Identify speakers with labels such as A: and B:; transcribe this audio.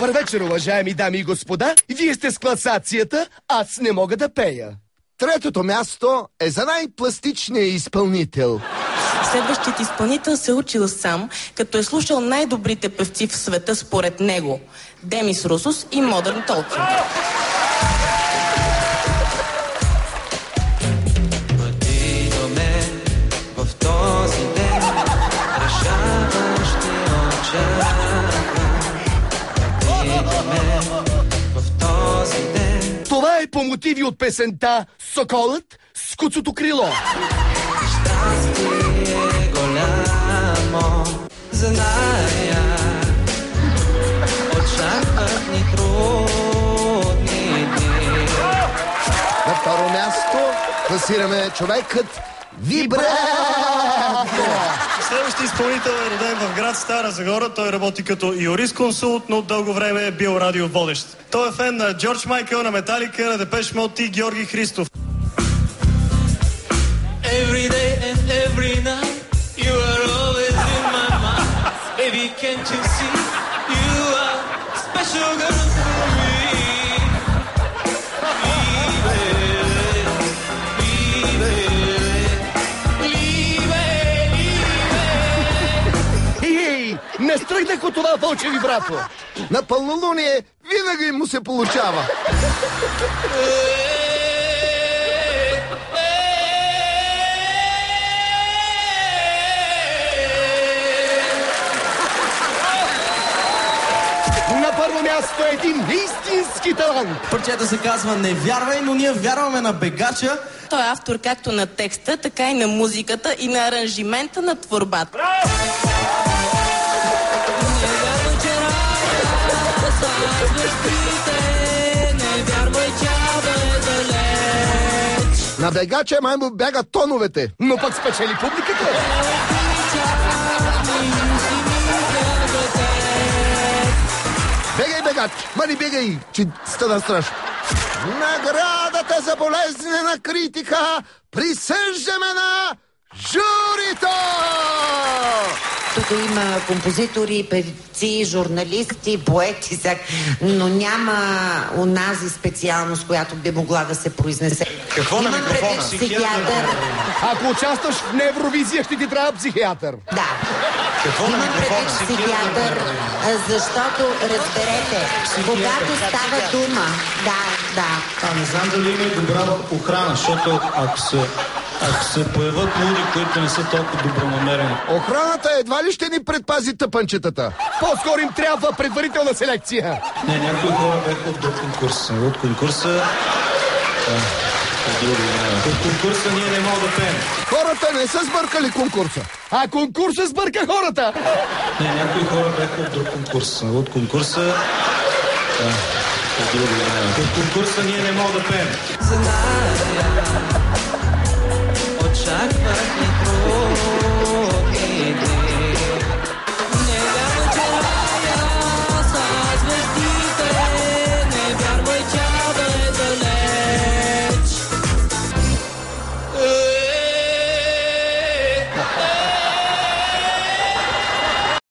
A: Добър вечер, уважаеми дами и господа. Вие сте с класацията, аз не мога да пея.
B: Третото място е за най-пластичния изпълнител.
C: Следващият изпълнител се учил сам, като е слушал най-добрите певци в света според него. Демис Русос и Модърн Толкинг.
A: Това е по мотиви от песента "Соколът с куцото крило".
D: Щастие голямо, зная, очакват ни трудни дни.
B: На второ място класираме човекът Вибрато.
E: Следващия изпълнител е роден в град Стара Загора. Той работи като юрисконсулт, но дълго време е бил радиоводещ. Той е фен на Джордж Майкъл, на Металика, на Депеш Мод и Георги Христов.
D: Every day and every night you are always in my mind. Baby, can't you see you are special girl to me?
A: Не стръгнах от това вълче Вибрато.
B: На пълнолуние винаги му се получава.
A: На първо място е един истински талант.
F: Парчето се казва "Не вярвай", но ние вярваме на Бегача.
C: Той е автор както на текста, така и на музиката и на аранжимента на творбата.
B: На Бегача май му бягат тоновете.
A: Но пък спечели публиката.
B: Бегай, Бегач! Мани, бегай, че стана страшно. Наградата за болезнена критика присъждаме на журито!
G: Тук има композитори, певци, журналисти, поети, но няма онази специалност, която би могла да се произнесе.
E: Какво на
G: Имам
E: микрофона?
G: предвид психиатър.
A: Ако участваш в Евровизия, ще ти трябва психиатър.
G: Да. Имам предвид психиатър, защото, разберете, когато става дума... Да.
H: Не знам дали има и добра охрана, защото ако се появят луди, които не са толкова добронамерени.
B: Охраната едва ли ще ни предпази тъпанчетата?
A: По-скоро им трябва предварителна селекция.
H: Не, някои хора бяха от друг конкурс. От конкурса... От конкурса ние не можем да пеем.
B: Хората не са сбъркали конкурса.
A: А конкурса сбърка хората.
H: Не, някои хора бяха от друг конкурс. От конкурса... От конкурса ние не можем да пеем.